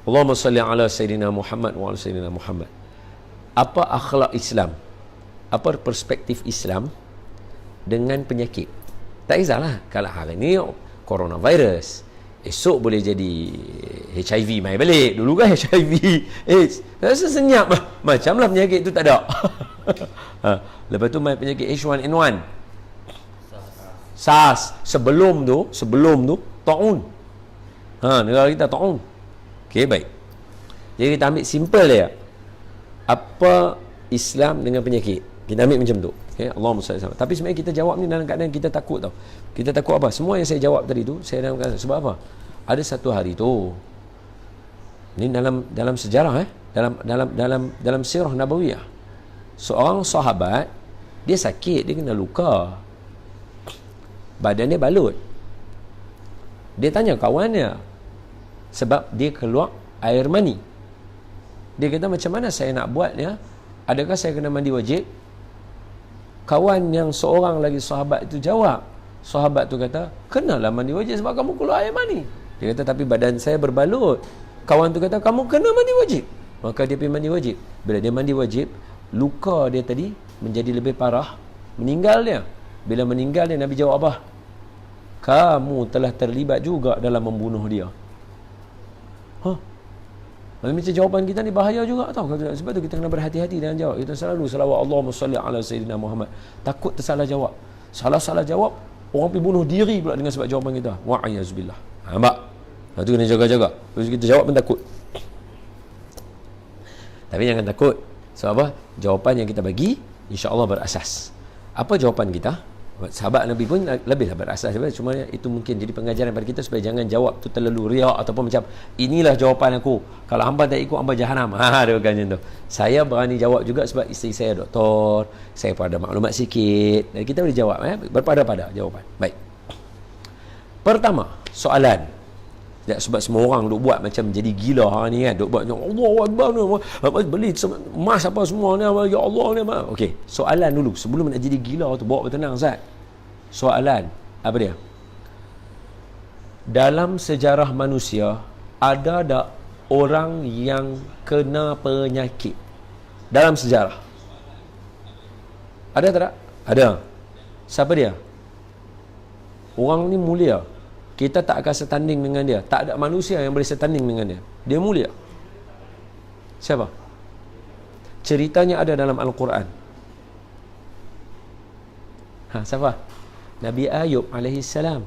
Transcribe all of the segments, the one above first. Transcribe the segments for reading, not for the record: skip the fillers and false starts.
Allahumma salli ala Sayyidina Muhammad wa ala Sayyidina Muhammad. Apa akhlak Islam? Apa perspektif Islam dengan penyakit? Tak kisahlah, kalau hari ni coronavirus, esok boleh jadi HIV mai balik. Dulu kan HIV AIDS, rasa senyap macamlah penyakit tu tak ada. Lepas tu mai penyakit H1N1, SARS, sebelum tu taun. Negara kita taun. Okey, baik. Jadi kita ambil simple dia. Apa Islam dengan penyakit? Kita ambil macam tu. Okay, Allahumma salli alaihi wasallam. Tapi sebenarnya kita jawab ni dalam keadaan kita takut tau. Kita takut apa? Semua yang saya jawab tadi tu, saya dalam keadaan, sebab apa? Ada satu hari tu, ni dalam sejarah dalam sirah nabawiyah, seorang sahabat, dia sakit, dia kena luka, badan dia balut. Dia tanya kawannya, sebab dia keluar air mani. Dia kata, macam mana saya nak buat ya? Adakah saya kena mandi wajib? Kawan yang seorang lagi sahabat itu jawab, sahabat tu kata, kenalah mandi wajib sebab kamu keluar air mani. Dia kata, tapi badan saya berbalut. Kawan tu kata, kamu kena mandi wajib. Maka dia pergi mandi wajib. Bila dia mandi wajib, luka dia tadi menjadi lebih parah, meninggal dia. Bila meninggal dia, Nabi jawab apa? Kamu telah terlibat juga dalam membunuh dia. Macam jawapan kita ni bahaya juga tau. Sebab tu kita kena berhati-hati dengan jawab. Kita selalu selawat Allahumma salli ala Sayyidina Muhammad. Takut tersalah jawab. Salah jawab, orang pergi bunuh diri pula dengan sebab jawapan kita. Wa'ayazubillah. Nampak? Lepas tu kena jaga-jaga. Terus kita jawab pun takut. Tapi jangan takut. Sebab apa? Jawapan yang kita bagi, insya-Allah berasas. Apa jawapan kita? Sahabat Nabi pun lebihlah berasas. Cuma itu mungkin jadi pengajaran pada kita supaya jangan jawab tu terlalu riak ataupun macam, inilah jawapan aku, kalau hamba tak ikut hamba jahanam. Dia bukan macam tu. Saya berani jawab juga sebab isteri saya doktor, saya pun ada maklumat sikit, dan kita boleh jawab berpada-pada jawapan. Baik. Pertama, soalan. Sebab semua orang duk buat macam jadi gila hari ni kan, duk buat Allahu Akbar ni, beli emas apa semua ni, ya Allah ni. Okey, soalan dulu sebelum nak jadi gila tu, bawa bertenang Ustaz. Soalan apa dia? Dalam sejarah manusia ada tak orang yang kena penyakit dalam sejarah? Ada tak? Ada. Siapa dia? Orang ni mulia. Kita tak akan setanding dengan dia. Tak ada manusia yang boleh setanding dengan dia. Dia mulia. Siapa? Ceritanya ada dalam Al-Quran. Siapa? Nabi Ayub alaihi salam.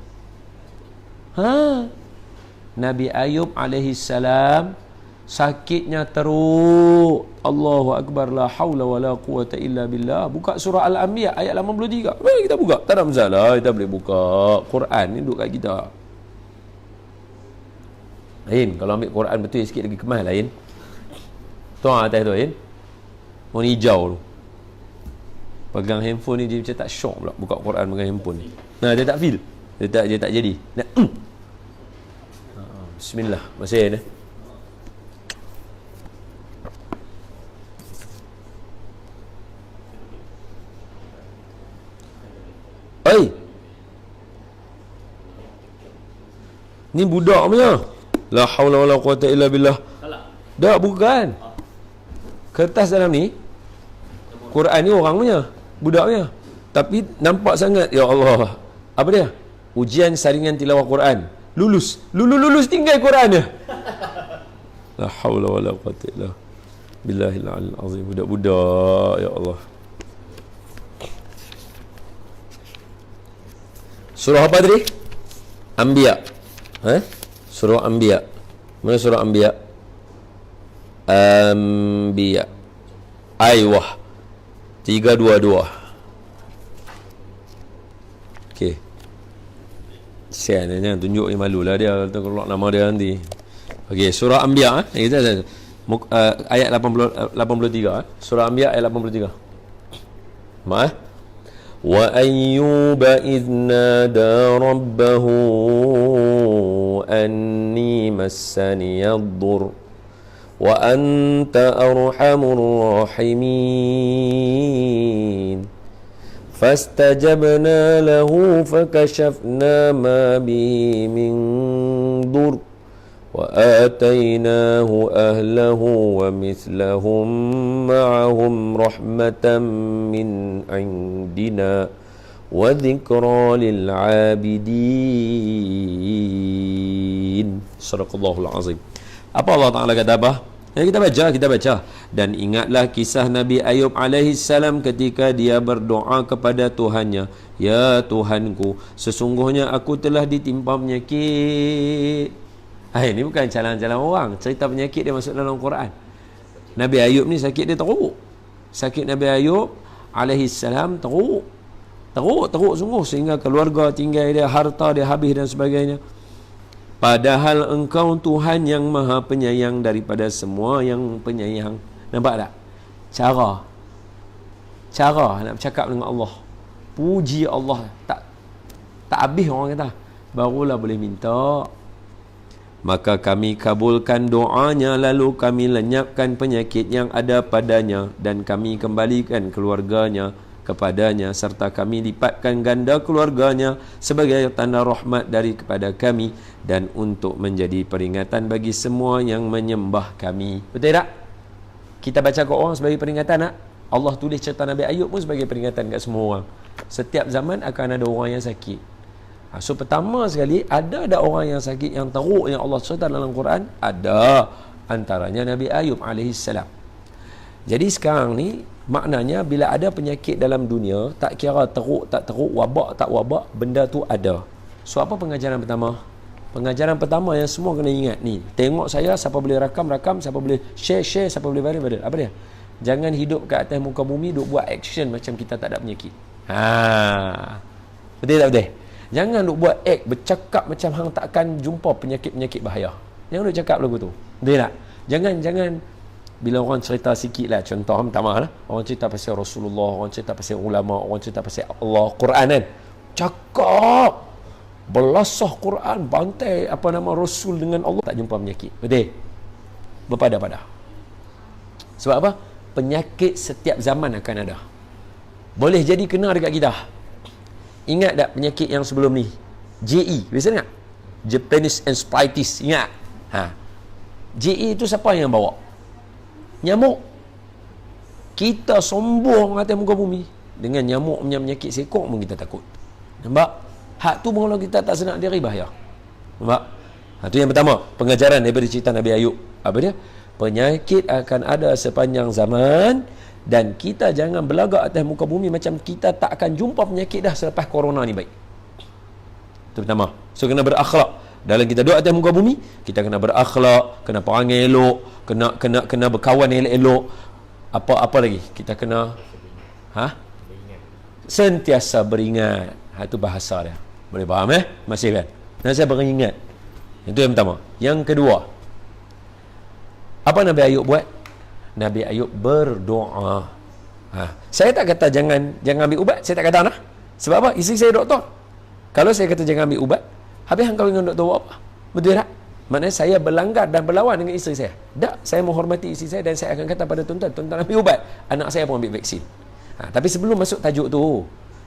Nabi Ayub alaihi salam sakitnya teruk. Allahu Akbar, la haula wa la quwata illa billah. Buka surah Al-Anbiya ayat 83. Kita buka. Tak ada masalah, kita boleh buka. Quran ni duduk kat kita. Lain, kalau ambil Quran betul sikit lagi kemas lain. Tuan atas tu lain. Warna hijau tu. Pegang handphone ni dia macam tak syok pula buka Quran pegang handphone ni. Dia tak feel. Dia tak jadi. Bismillah. Masih ni. Ni budak punya. La haula wala quwata illa billah. Tak, bukan. Kertas dalam ni Quran ni orang punya, budak punya. Tapi nampak sangat, ya Allah. Apa dia? Ujian saringan tilawah Quran. Lulus tinggal Quran dia. La haula wala quwata illa billahil aliyil azim. Budak-budak, ya Allah. Surah apa tadi? Anbiya. Surah Anbiya. Mana surah Anbiya? Anbiya. Aywah. 322. Okey. Sian dia tunjuk ni, malulah dia kalau nama dia nanti. Okey, surah Anbiya ayat 83. Surah Anbiya ayat 83. وَأَيُّوبَ إِذْ نَادَى رَبَّهُ أَنِّي مَسَّنِيَ الضُّرُّ وَأَنْتَ أَرْحَمُ الرَّاحِمِينَ فَاسْتَجَبْنَا لَهُ فَكَشَفْنَا مَا بِهِ مِنْ ضُرٍّ وآتيناه أهله ومثلهم معهم رحمة من عندنا وذكرى للعابدين. Sadaqallahul azim. Apa Allah Ta'ala kata apa? Kita baca. Dan ingatlah kisah Nabi Ayub alaihi salam ketika dia berdoa kepada Tuhannya, ya Tuhanku, sesungguhnya aku telah ditimpa penyakit. Ini bukan jalan-jalan orang, cerita penyakit dia masuk dalam Quran. Nabi Ayub ni sakit dia teruk. Sakit Nabi Ayub alaihi salam teruk sungguh, sehingga keluarga tinggal dia, harta dia habis dan sebagainya. Padahal engkau Tuhan yang maha penyayang daripada semua yang penyayang. Nampak tak? Cara nak bercakap dengan Allah, puji Allah tak habis orang kata, barulah boleh minta. Maka kami kabulkan doanya, lalu kami lenyapkan penyakit yang ada padanya, dan kami kembalikan keluarganya kepadanya, serta kami lipatkan ganda keluarganya sebagai tanda rahmat kepada kami, dan untuk menjadi peringatan bagi semua yang menyembah kami. Betul tak? Kita baca ke orang sebagai peringatan tak? Allah tulis cerita Nabi Ayub pun sebagai peringatan kat semua orang. Setiap zaman akan ada orang yang sakit. So pertama sekali, ada orang yang sakit yang teruk yang Allah cerita dalam Quran, ada antaranya Nabi Ayub alaihi salam. Jadi sekarang ni maknanya bila ada penyakit dalam dunia, tak kira teruk tak teruk, wabak tak wabak, benda tu ada. So apa pengajaran pertama? Pengajaran pertama yang semua kena ingat ni, tengok saya, siapa boleh rakam, siapa boleh share, siapa boleh viral. Apa dia? Jangan hidup kat atas muka bumi duk buat action macam kita tak ada penyakit. Betul tak betul? Jangan duk buat act, bercakap macam hang takkan jumpa penyakit-penyakit bahaya. Jangan duk cakap lagu tu. Betul tak? Jangan bila orang cerita sikit lah, contoh minta maaf lah, orang cerita pasal Rasulullah, orang cerita pasal ulama, orang cerita pasal Allah, Quran kan, cakap belasah Quran, bantai Rasul dengan Allah, tak jumpa penyakit. Betul? Berpada-pada. Sebab apa? Penyakit setiap zaman akan ada. Boleh jadi kena dekat kita. Ingat tak penyakit yang sebelum ni? JE, biasa ingat? Japanese Encephalitis, ingat? JE tu siapa yang bawa? Nyamuk. Kita sombong atas muka bumi dengan nyamuk punya penyakit sekok pun kita takut. Nampak? Hak tu pun kalau kita tak senak diri bahaya. Nampak? Itu yang pertama, pengajaran daripada cerita Nabi Ayub. Apa dia? Penyakit akan ada sepanjang zaman, dan kita jangan belagak atas muka bumi macam kita tak akan jumpa penyakit dah selepas corona ni baik. Itu pertama. So kena berakhlak. Dalam kita duduk atas muka bumi, kita kena berakhlak, kena perangai elok, kena berkawan elok-elok. Apa lagi? Kita kena sentiasa beringat. Itu bahasa dia. Boleh faham Masih kan? Dan saya beringat. Itu yang pertama. Yang kedua, apa Nabi Ayub buat? Nabi Ayub berdoa. Saya tak kata jangan ambil ubat. Saya tak kata nah. Sebab apa? Isteri saya doktor. Kalau saya kata jangan ambil ubat, habis hang kahwin dengan doktor buat apa? Betul tak? Maknanya saya berlanggar dan berlawan dengan isteri saya. Tak, saya menghormati isteri saya, dan saya akan kata pada tuan-tuan ambil ubat. Anak saya pun ambil vaksin. Tapi sebelum masuk tajuk tu,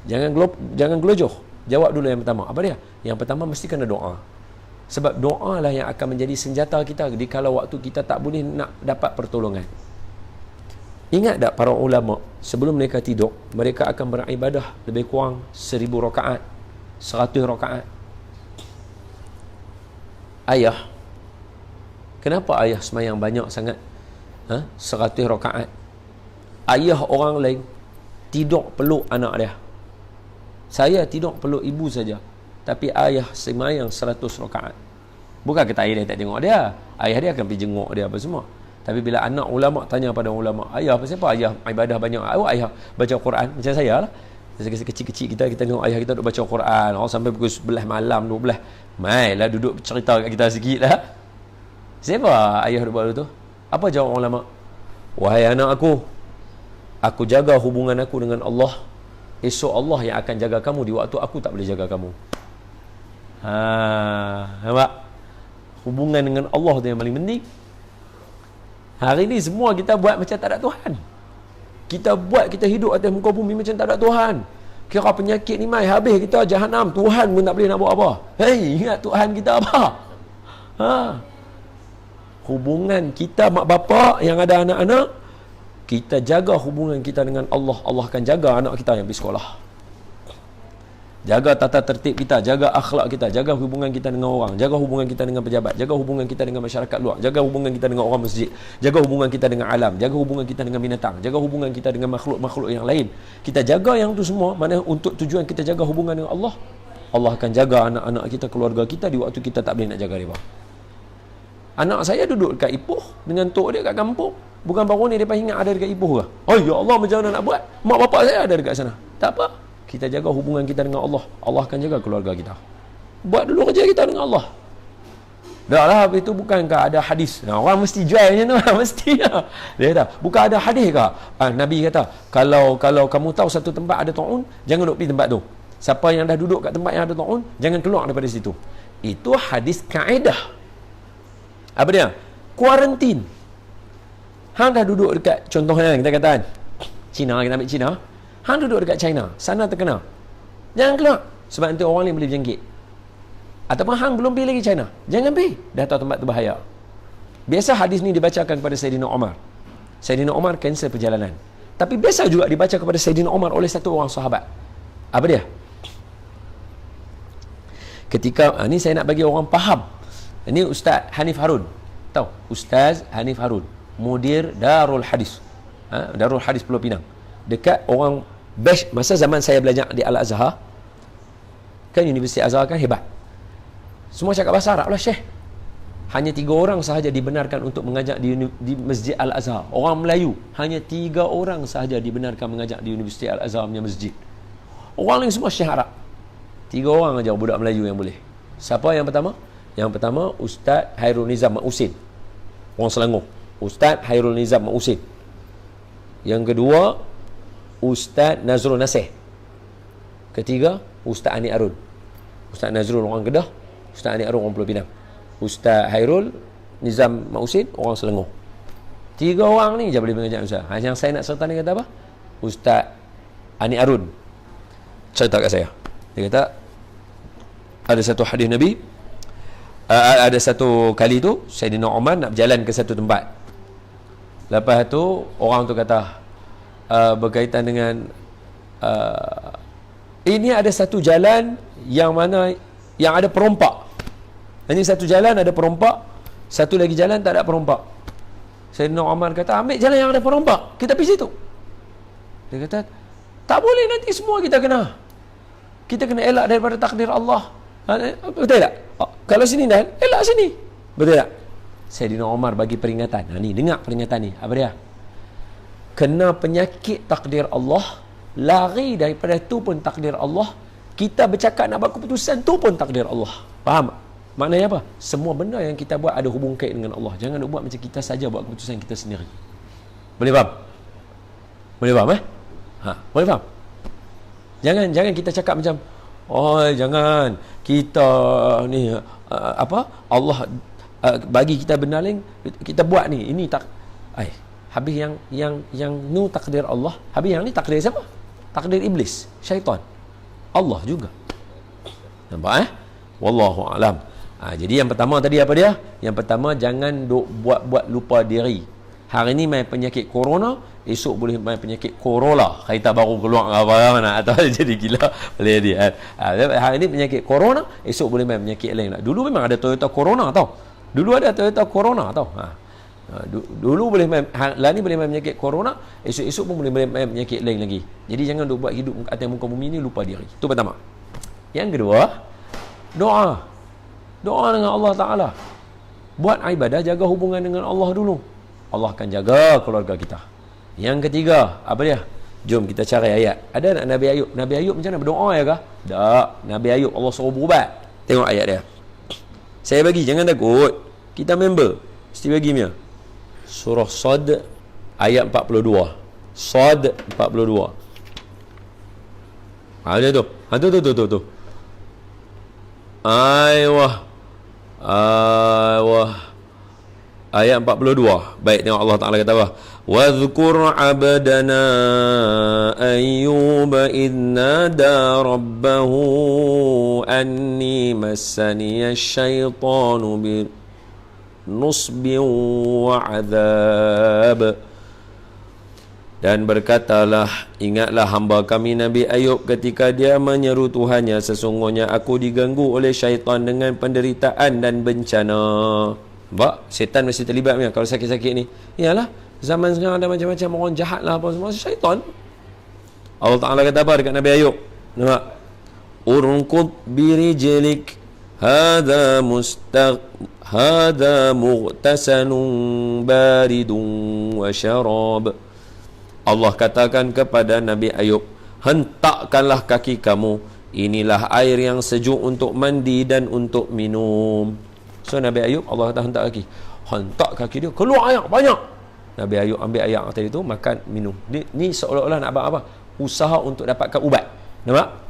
jangan gelojoh. Jawab dulu yang pertama. Apa dia? Yang pertama mesti kena doa. Sebab doa lah yang akan menjadi senjata kita di kala waktu kita tak boleh nak dapat pertolongan. Ingat tak para ulama, sebelum mereka tidur, mereka akan beribadah lebih kurang 1000 rakaat, 100 rakaat. Ayah, kenapa ayah semayang banyak sangat? 100 rakaat. Ayah orang lain tidur peluk anak dia. Saya tidur peluk ibu saja, tapi ayah semayang 100 rakaat. Bukan kata ayah dia tak tengok dia, ayah dia akan pergi jenguk dia apa semua. Tapi bila anak ulama tanya pada ulama, ayah apa siapa ayah ibadah banyak? Ayah baca Quran macam saya lah. Kecil-kecil kita tengok ayah kita duduk baca Quran, sampai pukul 11 malam 12. Mailah duduk cerita kat kita sikit lah. Siapa ayah duduk buat tu? Apa jawab ulama? Wahai anak aku jaga hubungan aku dengan Allah. Esok Allah yang akan jaga kamu di waktu aku tak boleh jaga kamu. Nampak? Hubungan dengan Allah tu yang paling penting. Hari ni semua kita buat macam tak ada Tuhan. Kita hidup atas muka bumi macam tak ada Tuhan. Kira penyakit ni mai habis kita jahanam, Tuhan pun tak boleh nak buat apa. Hei, ingat Tuhan kita apa? hubungan kita mak bapak yang ada anak-anak, kita jaga hubungan kita dengan Allah, Allah akan jaga anak kita yang pergi sekolah. Jaga tata tertib kita, jaga akhlak kita, jaga hubungan kita dengan orang, jaga hubungan kita dengan pejabat, jaga hubungan kita dengan masyarakat luar, jaga hubungan kita dengan orang masjid, jaga hubungan kita dengan alam, jaga hubungan kita dengan binatang, jaga hubungan kita dengan makhluk-makhluk yang lain. Kita jaga yang tu semua, mana untuk tujuan kita jaga hubungan dengan Allah. Allah akan jaga anak-anak kita, keluarga kita di waktu kita tak boleh nak jaga mereka. Anak saya duduk dekat Ipoh dengan tok dia kat kampung. Bukan baru ni dia ingat ada dekat Ipoh ke? Oh ya Allah, macam mana nak buat? Mak bapak saya ada dekat sana. Tak apa. Kita jaga hubungan kita dengan Allah. Allah akan jaga keluarga kita. Buat dulu kerja kita dengan Allah. Dah lah, itu bukankah ada hadis? Nah, orang mesti jual macam tu. Mesti lah. Dia kata, bukan ada hadis ke? Nabi kata, kalau kamu tahu satu tempat ada ta'un, jangan duduk pergi tempat tu. Siapa yang dah duduk kat tempat yang ada ta'un, jangan keluar daripada situ. Itu hadis kaedah. Apa dia? Kuarantin. Hang dah duduk dekat, contohnya kita katakan China, kita ambil China. Hang duduk dekat China, sana terkena, jangan keluar, sebab nanti orang lain boleh berjangkit. Ataupun hang belum pergi lagi China, jangan pergi, dah tahu tempat tu bahaya. Biasa hadis ni dibacakan kepada Sayyidina Umar. Sayyidina Umar cancel perjalanan. Tapi biasa juga dibaca kepada Sayyidina Umar oleh satu orang sahabat. Apa dia? Ketika ni saya nak bagi orang faham. Ini Ustaz Hanif Harun. Tahu? Ustaz Hanif Harun, mudir Darul Hadis. Darul Hadis Pulau Pinang. Dekat orang best masa zaman saya belajar di Al-Azhar. Kan Universiti Azhar kan hebat. Semua cakap bahasa Arab lah, Syekh. Hanya 3 orang sahaja dibenarkan untuk mengajar di Masjid Al-Azhar. Orang Melayu, hanya 3 orang sahaja dibenarkan mengajar di Universiti Al-Azhar punya masjid. Orang lain semua Syekh Arab. 3 orang aja budak Melayu yang boleh. Siapa yang pertama? Yang pertama Ustaz Hairul Nizam Mak Usin, orang Selangor. Ustaz Hairul Nizam Mak Usin. Yang kedua Ustaz Nazrul Nasih. Ketiga Ustaz Ani Arun. Ustaz Nazrul orang Kedah, Ustaz Ani Arun orang Pulau Pinang. Ustaz Hairul Nizam Mak Usin orang Selangor. 3 orang ni je boleh mengajar Ustaz. Yang saya nak serta ni kata apa? Ustaz Ani Arun cerita kat saya. Dia kata ada satu hadis Nabi, ada satu kali tu Sayyidina Umar nak berjalan ke satu tempat. Lepas tu orang tu kata berkaitan dengan ini ada satu jalan yang mana yang ada perompak. Ini satu jalan ada perompak, satu lagi jalan tak ada perompak. Sayyidina Umar kata, ambil jalan yang ada perompak, kita pergi situ. Dia kata, tak boleh, nanti semua kita kena elak daripada takdir Allah. Betul tak? Kalau sini dah elak sini, betul tak? Sayyidina Umar bagi peringatan. Ni dengar peringatan ni. Apa dia? Kena penyakit takdir Allah, lari daripada tu pun takdir Allah, kita bercakap nak buat keputusan tu pun takdir Allah. Faham? Maknanya apa? Semua benda yang kita buat ada hubung kait dengan Allah. Jangan nak buat macam kita saja buat keputusan kita sendiri. Boleh faham? Boleh faham boleh faham? Jangan kita cakap macam, oh jangan kita ni Allah bagi kita benda lain, kita buat ni, ini tak habis yang nu takdir Allah, habis yang ni takdir siapa? Takdir iblis, syaitan, Allah juga. Nampak wallahu alam. Jadi yang pertama tadi apa dia? Yang pertama, jangan buat lupa diri. Hari ni main penyakit corona, esok boleh main penyakit Corolla, kereta baru keluar apa mana, atau jadi gila boleh dia. Hari ni penyakit corona, esok boleh main penyakit lain. Dulu memang ada Toyota Corona tau. Dulu ada Toyota Corona tau. Dulu boleh main, lah ni boleh main penyakit corona, esok-esok pun boleh main penyakit lain lagi. Jadi jangan duk buat hidup atas muka bumi ni lupa diri. Itu pertama. Yang kedua, doa dengan Allah Ta'ala. Buat ibadah, jaga hubungan dengan Allah dulu, Allah akan jaga keluarga kita. Yang ketiga, apa dia? Jom kita cari ayat. Ada nak Nabi Ayub? Nabi Ayub macam mana, berdoa ya kah? Tak. Nabi Ayub Allah suruh berubat. Tengok ayat dia. Saya bagi, jangan takut, kita member mesti bagi punya. Surah Sad ayat 42. Sad 42. Ada tu. Tu. Ayah. Ayat 42. Baik, tengok Allah Ta'ala kata apa? وَاذْكُرْ عَبْدَنَا أَيُّوبَ إِذْ نَادَى رَبَّهُ أَنِّي مَسَّنِيَ الشَّيْطَانُ نصب وعذاب. Dan berkatalah, ingatlah hamba kami Nabi Ayub ketika dia menyeru Tuhannya, sesungguhnya aku diganggu oleh syaitan dengan penderitaan dan bencana. Nampak? Syaitan mesti terlibat ni. Kalau sakit-sakit ni, iyalah, zaman sekarang ada macam-macam orang jahat lah, apa semua, syaitan. Allah Ta'ala kata apa dekat Nabi Ayub? Nampak? Urkud birijlik hadha mughtasalun baridun wa syarab. Allah katakan kepada Nabi Ayub, hentakkanlah kaki kamu, inilah air yang sejuk untuk mandi dan untuk minum. So Nabi Ayub, Allah kata hentak kaki, hentak kaki dia, keluar air banyak. Nabi Ayub ambil air tadi tu, makan, minum. Ni seolah-olah nak buat apa? Usaha untuk dapatkan ubat. Nampak?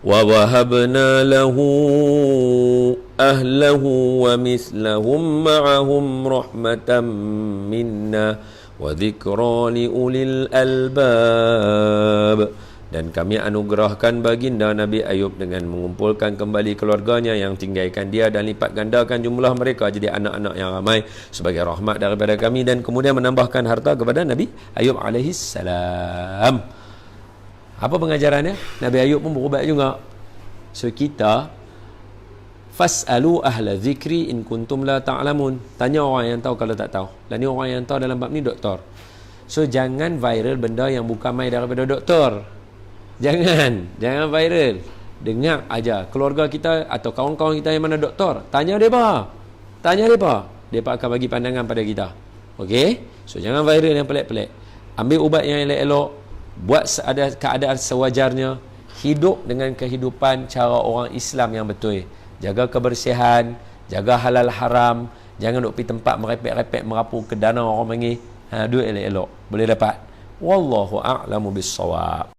Wa wahabna lahu ahlahu wa mislahum ma'ahum rahmatan minna wa dhikra li ulil albab. Dan kami anugerahkan baginda Nabi Ayub dengan mengumpulkan kembali keluarganya yang tinggalkan dia dan lipat gandakan jumlah mereka jadi anak-anak yang ramai sebagai rahmat daripada kami, dan kemudian menambahkan harta kepada Nabi Ayub alaihi salam. Apa pengajarannya? Nabi Ayub pun berubat juga. So kita fas'alu ahla zikri in kuntum la ta'lamun. Tanya orang yang tahu kalau tak tahu. Dan ni orang yang tahu dalam bab ni doktor. So jangan viral benda yang bukan mai daripada doktor. Jangan viral. Dengar aja keluarga kita atau kawan-kawan kita yang mana doktor, tanya depa. Depa akan bagi pandangan pada kita. Okey? So jangan viral yang pelik-pelik. Ambil ubat yang elok-elok. Buat keadaan sewajarnya, hidup dengan kehidupan cara orang Islam yang betul. Jaga kebersihan, jaga halal haram, jangan duk pergi tempat merepek-repek merapu ke dana orang panggil. Duit elok-elok boleh dapat. Wallahu a'lamu bis-shawab.